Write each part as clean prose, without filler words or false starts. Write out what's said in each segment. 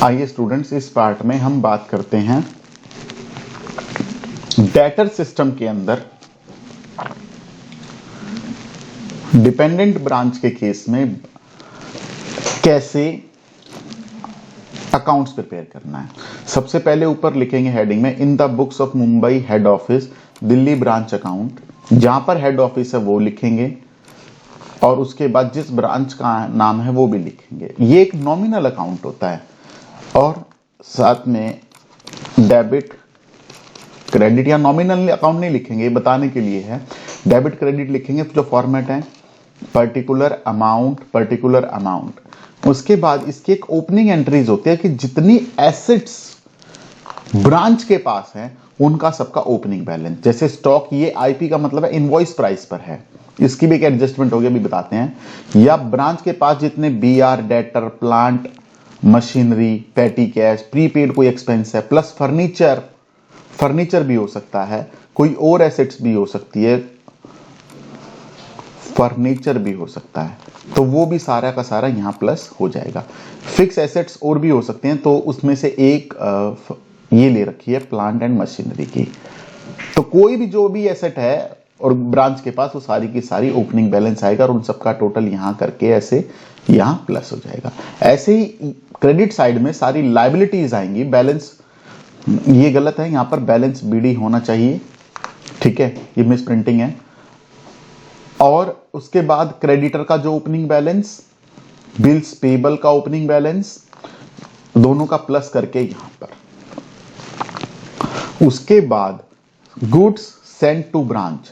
आइए स्टूडेंट्स, इस पार्ट में हम बात करते हैं डेटर सिस्टम के अंदर डिपेंडेंट ब्रांच के केस में कैसे अकाउंट्स प्रिपेयर करना है। सबसे पहले ऊपर लिखेंगे हेडिंग में in the books of Mumbai head office Delhi branch account. जहां पर हेड ऑफिस है वो लिखेंगे और उसके बाद जिस ब्रांच का नाम है वो भी लिखेंगे। ये एक नॉमिनल अकाउंट होता है और साथ में डेबिट क्रेडिट या नॉमिनल अकाउंट नहीं लिखेंगे, बताने के लिए है। डेबिट क्रेडिट लिखेंगे तो जो फॉर्मेट है पर्टिकुलर अमाउंट। उसके बाद इसकी एक ओपनिंग एंट्रीज होती है कि जितनी एसेट्स ब्रांच के पास है उनका सबका ओपनिंग बैलेंस। जैसे स्टॉक, ये आईपी का मतलब है इनवॉइस प्राइस पर है, इसकी भी एक एडजस्टमेंट होगी, अभी बताते हैं। या ब्रांच के पास जितने BR, debtor, plant, machinery, petty cash, prepaid कोई एक्सपेंस है, प्लस फर्नीचर भी हो सकता है, कोई और एसेट्स भी हो सकती है, फर्नीचर भी हो सकता है, तो वो भी सारा का सारा यहां प्लस हो जाएगा। फिक्स एसेट्स और भी हो सकते हैं, तो उसमें से एक ये ले रखी है प्लांट एंड मशीनरी की। तो कोई भी जो भी एसेट है और ब्रांच के पास, वो सारी की सारी ओपनिंग बैलेंस आएगा और उन सबका टोटल यहां करके ऐसे यहां प्लस हो जाएगा। ऐसे ही क्रेडिट साइड में सारी लायबिलिटीज आएंगी। बैलेंस ये गलत है, यहां पर बैलेंस बीडी होना चाहिए, ठीक है, ये मिस प्रिंटिंग है। और उसके बाद क्रेडिटर का जो ओपनिंग बैलेंस, बिल्स पेबल का ओपनिंग बैलेंस, दोनों का प्लस करके यहां पर। उसके बाद गुड्स सेंट टू ब्रांच,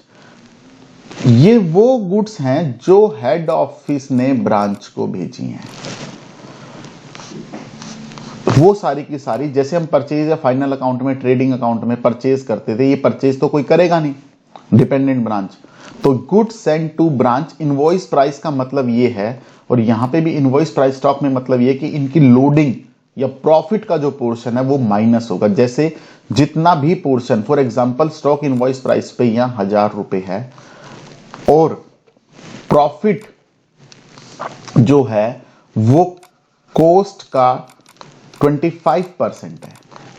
ये वो गुड्स हैं जो हेड ऑफिस ने ब्रांच को भेजी हैं। वो सारी की सारी, जैसे हम परचेज या फाइनल अकाउंट में, ट्रेडिंग अकाउंट में परचेज करते थे, ये परचेज तो कोई करेगा नहीं, डिपेंडेंट ब्रांच। तो goods sent to branch, invoice price का मतलब ये है, और यहां पे भी इनवॉइस प्राइस स्टॉक में मतलब ये कि इनकी लोडिंग या प्रॉफिट का जो पोर्शन है वो माइनस होगा। जैसे जितना भी portion, for example stock invoice price पे यहां 1000 रुपए है और प्रॉफिट जो है वो कॉस्ट का 25% है,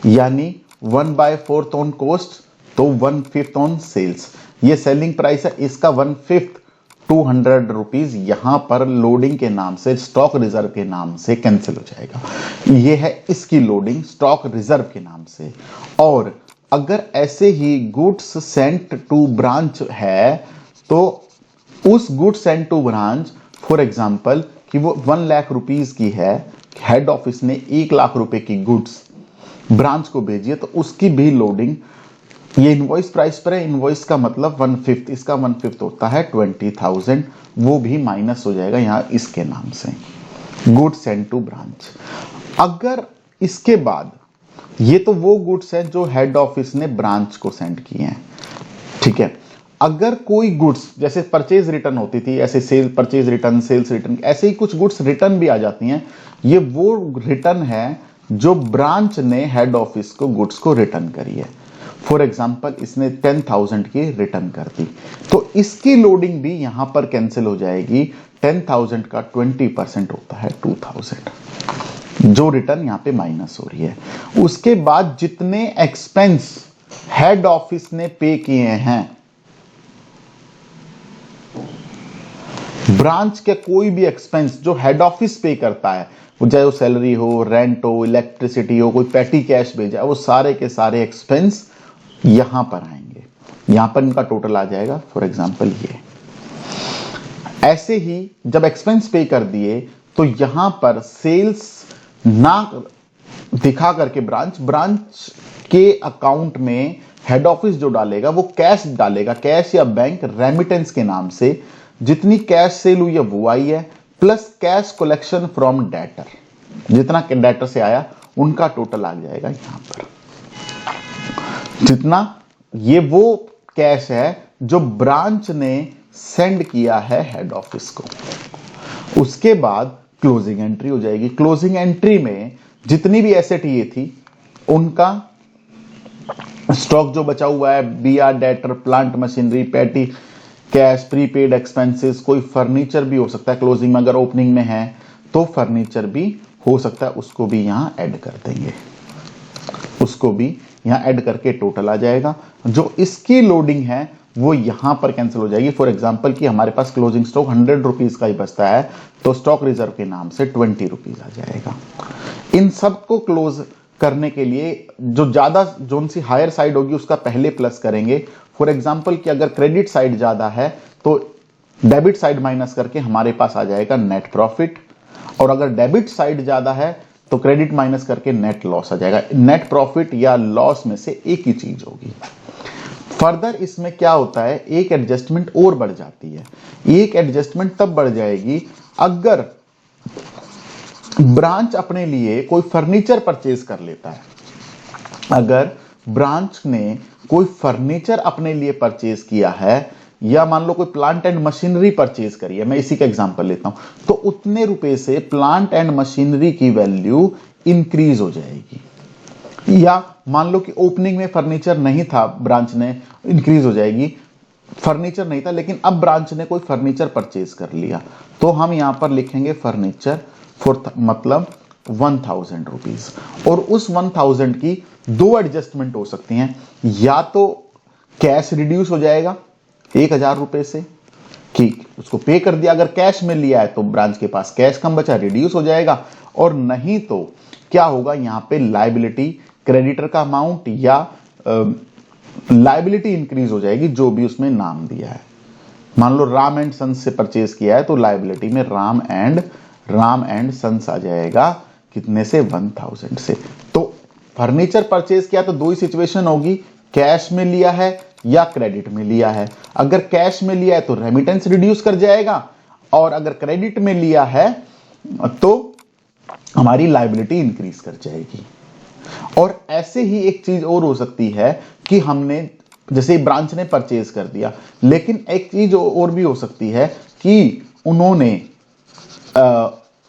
यानी 1/4 ऑन कॉस्ट तो 1/5 ऑन सेल्स। ये सेलिंग प्राइस है, इसका 1/5 200 रुपीज यहां पर लोडिंग के नाम से, स्टॉक रिजर्व के नाम से कैंसिल हो जाएगा। ये है इसकी लोडिंग स्टॉक रिजर्व के नाम से। और अगर ऐसे ही गुड्स सेंट टू ब्रांच है तो उस goods sent to branch, for example कि वो 1 लाख रुपीज की है, हेड ऑफिस ने 1 लाख रुपए की गुड्स ब्रांच को भेजी है, तो उसकी भी लोडिंग ये इनवॉइस प्राइस पर है। इनवॉइस का मतलब 1/5, इसका 1/5 होता है 20,000, वो भी माइनस हो जाएगा यहां इसके नाम से, गुड्स सेंट टू ब्रांच। अगर इसके बाद, ये तो वो गुड्स है जो हेड ऑफिस ने ब्रांच को सेंड किए हैं, ठीक है। अगर कोई गुड्स, जैसे परचेज रिटर्न होती थी, ऐसे sale purchase return, sales return, ऐसे ही कुछ गुड्स रिटर्न भी आ जाती हैं। ये वो रिटर्न है जो ब्रांच ने हेड ऑफिस को गुड्स को रिटर्न करी है। फॉर एग्जांपल इसने 10,000 की रिटर्न कर दी, तो इसकी लोडिंग भी यहां पर कैंसिल हो जाएगी। 10,000 का 20% होता है 2,000, जो रिटर्न यहां पे माइनस हो रही है। उसके बाद जितने एक्सपेंस हेड ऑफिस ने पे किए हैं, ब्रांच के कोई भी एक्सपेंस जो हेड ऑफिस पे करता है, चाहे वो सैलरी हो, रेंट हो, इलेक्ट्रिसिटी हो, कोई पेटी कैश भेजा, वो सारे के सारे एक्सपेंस यहां पर आएंगे। यहां पर इनका टोटल आ जाएगा, फॉर एग्जांपल ये। ऐसे ही जब एक्सपेंस पे कर दिए तो यहां पर सेल्स ना दिखा करके ब्रांच के अकाउंट में हेड ऑफिस जो डालेगा वो कैश डालेगा, कैश या बैंक रेमिटेंस के नाम से। जितनी कैश सेल हुई है वो आई है, plus cash collection from debtor, जितना डेटर से आया उनका टोटल आ जाएगा यहां पर। जितना ये वो कैश है जो ब्रांच ने सेंड किया है हेड ऑफिस को। उसके बाद क्लोजिंग एंट्री हो जाएगी। क्लोजिंग एंट्री में जितनी भी एसेट ये थी उनका स्टॉक जो बचा हुआ है, BR, debtor, plant, machinery, petty cash, prepaid expenses, कोई फर्नीचर भी हो सकता है क्लोजिंग में, अगर ओपनिंग में है तो फर्नीचर भी हो सकता है उसको भी यहां ऐड कर देंगे, उसको भी यहां ऐड करके टोटल आ जाएगा। जो इसकी लोडिंग है वो यहां पर कैंसिल हो जाएगी। फॉर एग्जांपल कि हमारे पास क्लोजिंग स्टॉक 100 रुपीज का ही बचता है, तो स्टॉक रिजर्व के नाम से 20 रुपीज आ जाएगा। इन सब को क्लोज करने के लिए जो ज्यादा जोन सी हायर साइड होगी उसका पहले प्लस करेंगे। फॉर एग्जांपल कि अगर क्रेडिट साइड ज्यादा है तो डेबिट साइड माइनस करके हमारे पास आ जाएगा नेट प्रॉफिट, और अगर डेबिट साइड ज्यादा है तो क्रेडिट माइनस करके नेट लॉस आ जाएगा। नेट प्रॉफिट या लॉस में से एक ही चीज होगी। फर्दर इसमें क्या होता है, एक एडजस्टमेंट और बढ़ जाती है। एक एडजस्टमेंट तब बढ़ जाएगी अगर ब्रांच अपने लिए कोई फर्नीचर परचेज कर लेता है। अगर ब्रांच ने कोई फर्नीचर अपने लिए परचेज किया है, या मान लो कोई प्लांट एंड मशीनरी परचेज करी है, मैं इसी का एग्जांपल लेता हूं, तो उतने रुपए से प्लांट एंड मशीनरी की वैल्यू इंक्रीज हो जाएगी। या मान लो कि ओपनिंग में फर्नीचर नहीं था, ब्रांच ने, इंक्रीज हो जाएगी। फर्नीचर नहीं था लेकिन अब ब्रांच ने कोई फर्नीचर परचेज कर लिया, तो हम यहां पर लिखेंगे फर्नीचर फॉर मतलब 1000 रुपीज। और उस 1000 की दो एडजस्टमेंट हो सकती हैं, या तो कैश रिड्यूस हो जाएगा 1000 रुपए से कि उसको पे कर दिया, अगर कैश में लिया है तो ब्रांच के पास कैश कम बचा, रिड्यूस हो जाएगा। और नहीं तो क्या होगा, यहां पे लायबिलिटी, क्रेडिटर का अमाउंट या लायबिलिटी इंक्रीज हो जाएगी, जो भी उसमें नाम दिया है। मान लो राम एंड सन्स से परचेज किया है तो लायबिलिटी में राम एंड सन्स आ जाएगा, कितने से, 1000 से। तो फर्नीचर परचेज किया तो दो ही सिचुएशन होगी, कैश में लिया है या क्रेडिट में लिया है। अगर कैश में लिया है तो रेमिटेंस रिड्यूस कर जाएगा, और अगर क्रेडिट में लिया है तो हमारी लायबिलिटी इंक्रीज कर जाएगी। और ऐसे ही एक चीज और हो सकती है कि हमने, जैसे ब्रांच ने परचेज कर दिया, लेकिन एक चीज और भी हो सकती है कि उन्होंने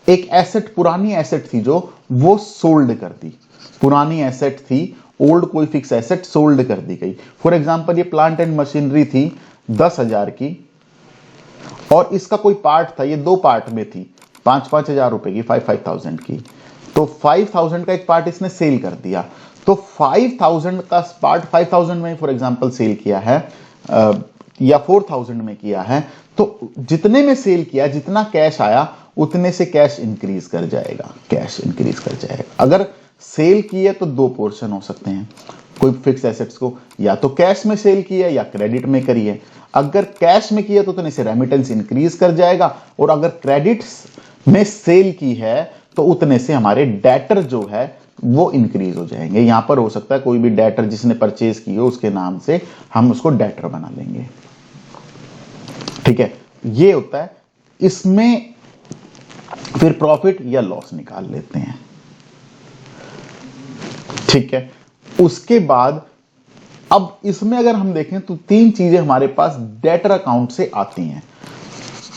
एक एसेट, पुरानी एसेट थी जो, वो सोल्ड कर दी। पुरानी एसेट थी, ओल्ड कोई फिक्स एसेट सोल्ड कर दी गई। फॉर एग्जांपल ये प्लांट एंड मशीनरी थी 10,000 की, और इसका कोई पार्ट था, ये दो पार्ट में थी, 5-5 हजार रुपए की, 5,000 की। तो 5,000 का एक पार्ट इसने सेल कर दिया। तो 5,000 का पार्ट 5,000 में फॉर एग्जांपल सेल किया है, या 4,000 में किया है, तो जितने में सेल किया, जितना कैश आया उतने से कैश इंक्रीज कर जाएगा, कैश इंक्रीज कर जाएगा। अगर सेल की है तो दो पोर्शन हो सकते हैं, कोई फिक्स एसेट्स को या तो कैश में सेल की है या क्रेडिट में करी है। अगर कैश में किया तो उतने से रेमिटेंस इंक्रीज कर जाएगा, और अगर क्रेडिट में सेल की है तो उतने से हमारे डेटर जो है वो इंक्रीज हो जाएंगे। यहां पर हो सकता है कोई भी डेटर जिसने परचेज की हो उसके नाम से हम उसको डेटर बना लेंगे। ठीक है, ये होता है। इसमें फिर प्रॉफिट या लॉस निकाल लेते हैं। ठीक है, उसके बाद अब इसमें अगर हम देखें तो तीन चीजें हमारे पास डेटर अकाउंट से आती हैं।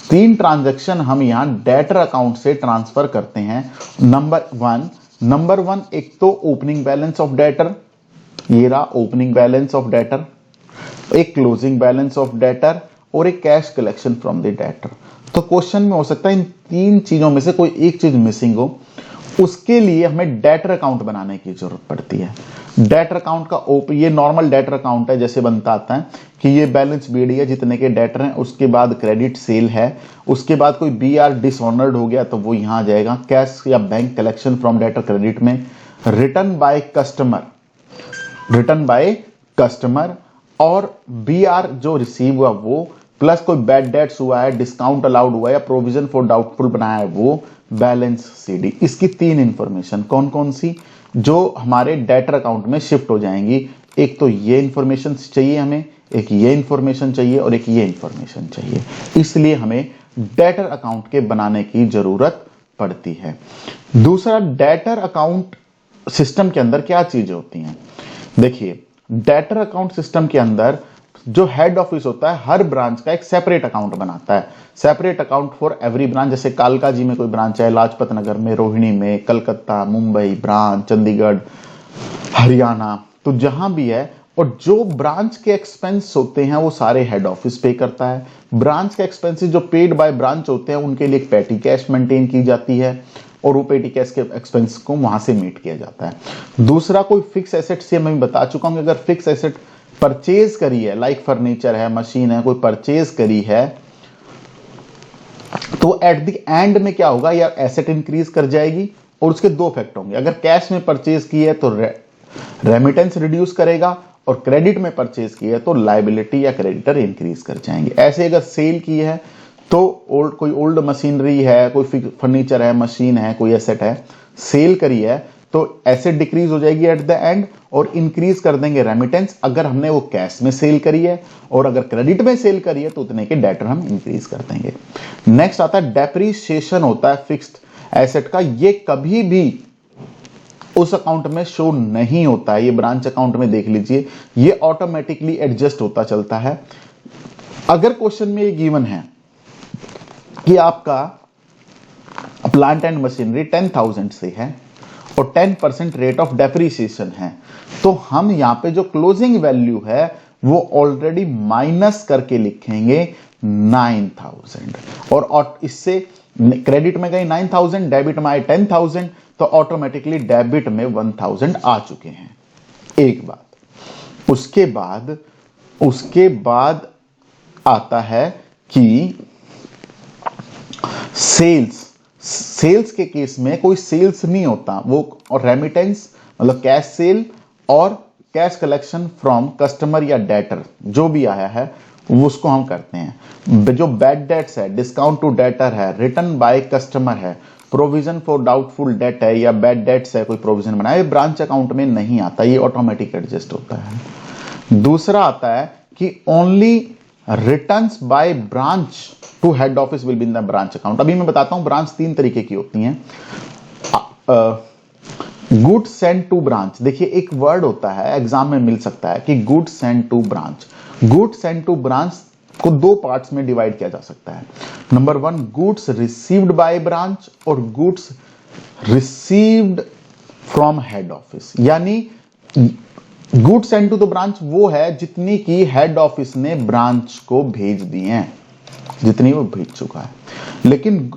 तीन ट्रांजैक्शन हम यहां डेटर अकाउंट से ट्रांसफर करते हैं। नंबर वन एक तो ओपनिंग बैलेंस ऑफ डेटर, ये रहा ओपनिंग बैलेंस ऑफ डेटर, एक क्लोजिंग बैलेंस ऑफ डेटर, और एक cash collection from the debtor. तो क्वेश्चन में हो सकता है इन तीन चीजों में से कोई एक चीज मिसिंग हो, उसके लिए हमें डेटर अकाउंट बनाने की जरूरत पड़ती है। डेटर अकाउंट का ये नॉर्मल डेटर अकाउंट है, जैसे बनता आता है कि ये बैलेंस बीडी है, जितने के डेटर हैं, उसके बाद क्रेडिट सेल है, उसके बाद कोई बीआर डिसऑनर्ड हो गया तो वो यहां आ जाएगा, कैश या bank collection from debtor credit में, रिटर्न बाय कस्टमर, और बीआर जो रिसीव हुआ वो, प्लस कोई बैड डेट्स हुआ है, डिस्काउंट अलाउड हुआ है, या प्रोविजन फॉर डाउटफुल बनाया है वो, बैलेंस सीडी। इसकी तीन इंफॉर्मेशन कौन कौन सी जो हमारे डेटर अकाउंट में शिफ्ट हो जाएंगी। एक तो ये इंफॉर्मेशन चाहिए हमें, एक ये इंफॉर्मेशन चाहिए, और एक ये इंफॉर्मेशन चाहिए। इसलिए हमें डेटर अकाउंट के बनाने की जरूरत पड़ती है। दूसरा, डेटर अकाउंट सिस्टम के अंदर क्या चीजें होती हैं। देखिए, डेटर अकाउंट सिस्टम के अंदर जो हेड ऑफिस होता है हर ब्रांच का एक सेपरेट अकाउंट बनाता है, separate account for every branch. जैसे कालका जी में कोई ब्रांच है, लाजपत नगर में, रोहिणी में, कलकत्ता, मुंबई ब्रांच, चंडीगढ़, हरियाणा, तो जहां भी है, और जो ब्रांच के एक्सपेंस होते हैं वो सारे हेड ऑफिस पे करता है। ब्रांच के एक्सपेंसेस जो पेड बाय ब्रांच होते हैं उनके लिए एक पेटी कैश मेंटेन की जाती है, और वो पेटी कैश के एक्सपेंस को वहां से मीट किया जाता है। दूसरा, कोई फिक्स एसेट से मैं बता चुका हूं कि अगर फिक्स एसेट परचेज करी है, लाइक फर्नीचर है, मशीन है, कोई परचेज करी है, तो एट द एंड में क्या होगा, या एसेट इंक्रीज कर जाएगी और उसके दो इफेक्ट होंगे। अगर कैश में परचेज की है तो रेमिटेंस रिड्यूस करेगा, और क्रेडिट में परचेज की है तो लायबिलिटी या क्रेडिटर इंक्रीज कर जाएंगे। ऐसे अगर सेल की है तो कोई ओल्ड मशीनरी है, कोई फर्नीचर है, मशीन है, कोई एसेट है, सेल करी है तो एसेट डिक्रीज हो जाएगी एट द एंड, और इंक्रीज कर देंगे रेमिटेंस अगर हमने वो कैश में सेल करी है, और अगर क्रेडिट में सेल करी है तो उतने के डेटर हम इंक्रीज कर देंगे। नेक्स्ट आता है डेप्रीशिएशन होता है फिक्स्ड एसेट का। ये कभी भी उस अकाउंट में शो नहीं होता है, ये ब्रांच अकाउंट में देख लीजिए, ये ऑटोमेटिकली एडजस्ट होता चलता है। अगर क्वेश्चन में ये गिवन है कि आपका प्लांट एंड मशीनरी 10,000 से है और 10% रेट ऑफ डेप्रीशिएशन है, तो हम यहां पे जो क्लोजिंग वैल्यू है वो ऑलरेडी माइनस करके लिखेंगे 9,000, और इससे क्रेडिट में गई 9,000, डेबिट में आए 10,000, तो ऑटोमेटिकली डेबिट में 1,000 आ चुके हैं। एक बात, उसके बाद आता है कि सेल्स के केस में कोई सेल्स नहीं होता, वो और रेमिटेंस मतलब कैश सेल और कैश कलेक्शन फ्रॉम कस्टमर या डेटर जो भी आया है वो उसको हम करते हैं। जो बैड डेट्स है, डिस्काउंट टू डेटर है, रिटर्न बाय कस्टमर है, प्रोविजन फॉर डाउटफुल डेट है, या बैड डेट्स है, कोई प्रोविजन बनाया, ब्रांच अकाउंट में नहीं आता, ये ऑटोमेटिक एडजस्ट होता है। दूसरा आता है कि only returns by branch to head office will be in the branch account. अभी मैं बताता हूं, ब्रांच 3 तरीके की होती हैं। गुड्स सेंड टू ब्रांच, देखिए एक वर्ड होता है एग्जाम में मिल सकता है कि goods send to branch. Goods send to branch को दो पार्ट्स में डिवाइड किया जा सकता है। Number 1 goods received by branch और goods received from head office. यानी goods send to the branch वो है जितनी की हेड ऑफिस ने ब्रांच को भेज दी हैं, जितनी वो भेज चुका है। लेकिन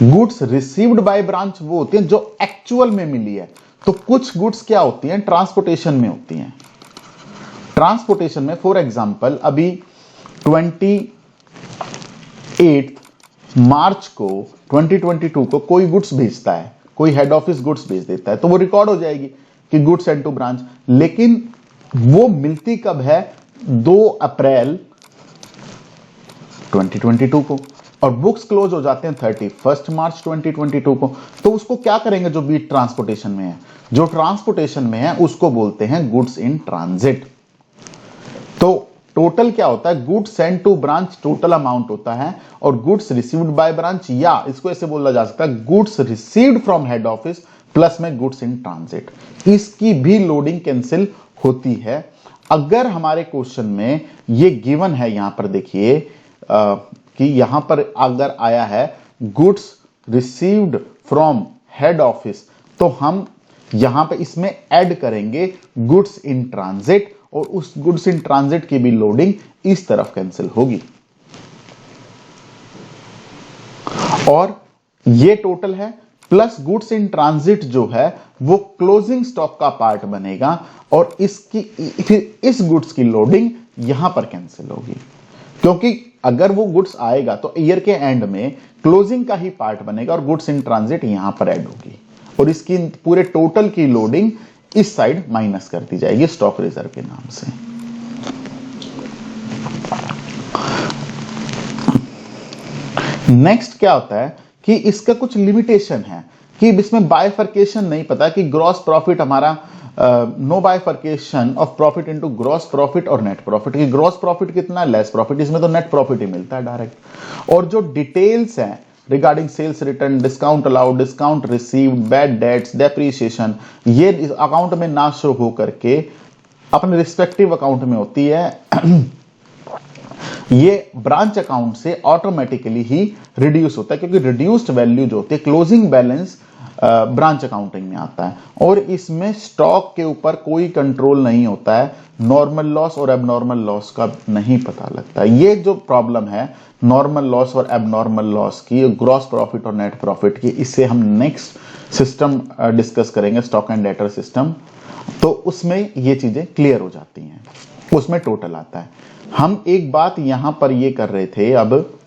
गुड्स रिसीव्ड बाय ब्रांच वो होती हैं जो एक्चुअल में मिली है। तो कुछ गुड्स क्या होती हैं, ट्रांसपोर्टेशन में होती हैं। ट्रांसपोर्टेशन में फॉर एग्जांपल अभी 28 मार्च को 2022 को कोई गुड्स भेजता है, कोई हेड ऑफिस गुड्स भेज देता है, तो वो रिकॉर्ड हो जाएगी कि गुड्स सेंड टू ब्रांच। लेकिन वो मिलती कब है, 2 अप्रैल 2022 को, और बुक्स क्लोज हो जाते हैं 31 मार्च 2022 को। तो उसको क्या करेंगे, जो बीट ट्रांसपोर्टेशन में है, जो ट्रांसपोर्टेशन में है उसको बोलते हैं गुड्स इन ट्रांजिट। तो टोटल क्या होता है, goods send to branch total amount होता है, और गुड्स रिसीव्ड बाय ब्रांच, या इसको ऐसे बोला जा सकता है goods received from head office plus में गुड्स इन ट्रांजिट। इसकी भी लोडिंग कैंसिल होती है। अगर हमारे क्वेश्चन में ये गिवन है, यहां पर देखिए कि यहां पर अगर आया है goods received from head office, तो हम यहां पे इसमें ऐड करेंगे गुड्स इन ट्रांजिट, और उस गुड्स इन ट्रांजिट की भी लोडिंग इस तरफ कैंसिल होगी। और ये टोटल है, प्लस गुड्स इन ट्रांजिट जो है वो क्लोजिंग स्टॉक का पार्ट बनेगा, और इसकी फिर इस गुड्स की लोडिंग यहां पर कैंसिल होगी, क्योंकि अगर वो गुड्स आएगा तो ईयर के एंड में क्लोजिंग का ही पार्ट बनेगा और गुड्स इन ट्रांजिट यहां पर ऐड होगी, और इसकी पूरे टोटल की लोडिंग इस साइड माइनस कर दी जाएगी स्टॉक रिजर्व के नाम से। नेक्स्ट क्या होता है कि इसका कुछ लिमिटेशन है कि इसमें बाइफर्केशन नहीं पता कि ग्रॉस प्रॉफिट हमारा no bifurcation of profit into gross profit और नेट प्रॉफिट, कि ग्रॉस प्रॉफिट कितना, लेस प्रॉफिट, इसमें तो नेट प्रॉफिट ही मिलता है डायरेक्ट। और जो डिटेल्स हैं regarding sales return, discount allowed, discount received, bad debts, depreciation, ये इस अकाउंट में ना शो हो करके अपने रिस्पेक्टिव अकाउंट में होती है। ये ब्रांच अकाउंट से ऑटोमेटिकली ही रिड्यूस होता है, क्योंकि रिड्यूस्ड वैल्यू जो होती है, क्लोजिंग बैलेंस ब्रांच अकाउंटिंग में आता है, और इसमें स्टॉक के ऊपर कोई कंट्रोल नहीं होता है, नॉर्मल लॉस और एबनॉर्मल लॉस का नहीं पता लगता है। ये जो प्रॉब्लम है नॉर्मल लॉस और एबनॉर्मल लॉस की, ग्रॉस प्रॉफिट और नेट प्रॉफिट की, इससे हम नेक्स्ट सिस्टम डिस्कस करेंगे, स्टॉक एंड डेटर सिस्टम। तो उसमें ये चीजें क्लियर हो जाती हैं, उसमें टोटल आता है। हम एक बात यहां पर ये कर रहे थे अब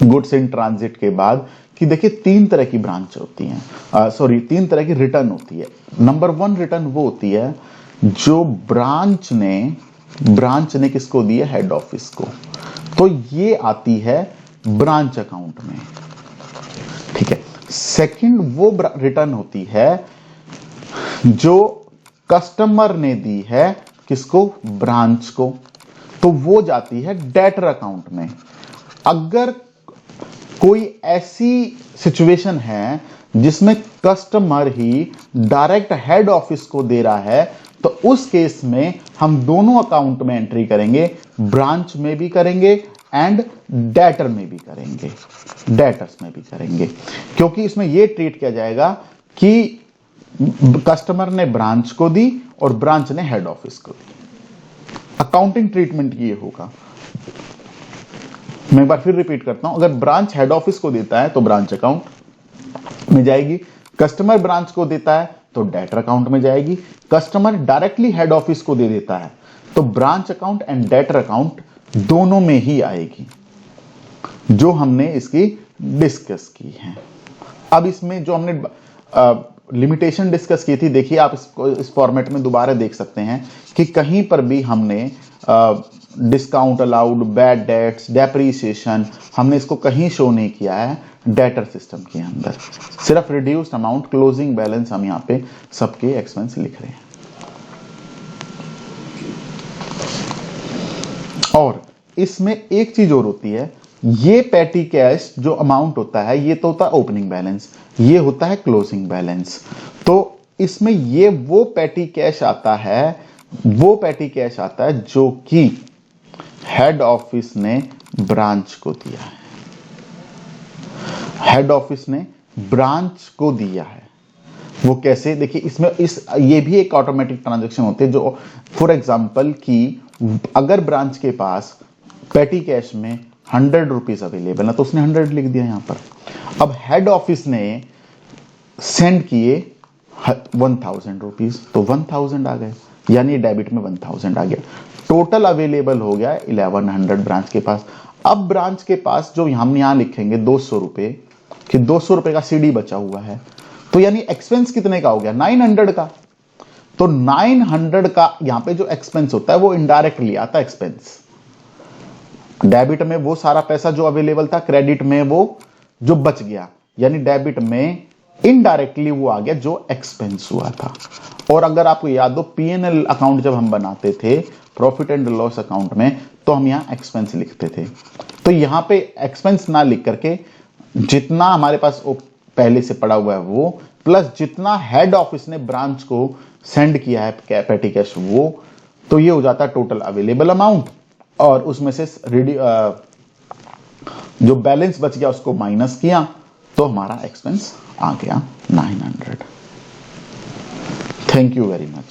गुड्स इन ट्रांजिट के बाद कि देखिए 3 तरह की ब्रांच होती हैं, 3 तरह की रिटर्न होती है। नंबर 1 रिटर्न वो होती है जो ब्रांच ने किसको दी है, हेड ऑफिस को, तो ये आती है ब्रांच अकाउंट में, ठीक है। सेकंड वो रिटर्न होती है जो कस्टमर ने दी है किसको, ब्रांच को, तो वो जाती है डेटर अकाउंट में। अगर कोई ऐसी सिचुएशन है जिसमें कस्टमर ही डायरेक्ट हेड ऑफिस को दे रहा है, तो उस केस में हम दोनों अकाउंट में एंट्री करेंगे, ब्रांच में भी करेंगे एंड डेटर में भी करेंगे, डेटर्स में भी करेंगे, क्योंकि इसमें यह ट्रीट किया जाएगा कि कस्टमर ने ब्रांच को दी और ब्रांच ने हेड ऑफिस को दी। अकाउंटिंग ट्रीटमेंट ये होगा। मैं एक बार फिर रिपीट करता हूं, अगर ब्रांच हेड ऑफिस को देता है तो ब्रांच अकाउंट में जाएगी, कस्टमर ब्रांच को देता है तो डेटर अकाउंट में जाएगी, कस्टमर डायरेक्टली हेड ऑफिस को दे देता है तो branch account and debtor account दोनों में ही आएगी, जो हमने इसकी डिस्कस की है। अब इसमें जो हमने लिमिटेशन डिस्कस की थी, देखिए आप इसको इस फॉर्मेट में दोबारा देख सकते हैं कि कहीं पर भी हमने discount allowed, bad debts, depreciation, हमने इसको कहीं शो नहीं किया है डेटर सिस्टम के अंदर। सिर्फ रिड्यूस्ड अमाउंट, क्लोजिंग बैलेंस हम यहाँ पे सबके एक्सपेंस लिख रहे हैं। और इसमें एक चीज और होती है, ये पेटी कैश जो अमाउंट होता है ये तो होता है ओपनिंग बैलेंस, ये होता है क्लोजिंग बैलेंस। तो इसमें ये वो पेटी कैश आता है जो कि हेड ऑफिस ने ब्रांच को दिया है, हेड ऑफिस ने ब्रांच को दिया है। वो कैसे, देखिए इसमें ये भी एक ऑटोमेटिक ट्रांजैक्शन होती है, जो फॉर एग्जांपल कि अगर ब्रांच के पास पेटी कैश में 100 रुपीज अवेलेबल है तो उसने 100 लिख दिया यहां पर। अब हेड ऑफिस ने सेंड किए 1000 रुपीज तो 1000 आ गए, यानी डेबिट में 1000 आ गया, टोटल अवेलेबल हो गया 1100 ब्रांच के पास। अब ब्रांच के पास जो हम यहां लिखेंगे 200 रुपए कि 200 रुपए का सीडी बचा हुआ है, तो यानी एक्सपेंस कितने का हो गया, 900 का। तो 900 का यहां पे जो एक्सपेंस होता है वो इनडायरेक्टली आता है एक्सपेंस। डेबिट में वो सारा पैसा जो अवेलेबल था, क्रेडिट में वो जो बच गया, यानी डेबिट में इनडायरेक्टली वो आ गया जो एक्सपेंस हुआ था। और अगर आपको याद हो पीएनएल अकाउंट जब हम बनाते थे प्रॉफिट एंड लॉस अकाउंट में, तो हम यहां एक्सपेंस लिखते थे। तो यहां पे एक्सपेंस ना लिख करके जितना हमारे पास पहले से पड़ा हुआ है वो, प्लस जितना हेड ऑफिस ने ब्रांच को सेंड किया है पेटी कैश वो, तो ये हो जाता है टोटल अवेलेबल अमाउंट, और उसमें से जो बैलेंस बच गया उसको माइनस किया तो हमारा एक्सपेंस आ गया 900। Thank you very much.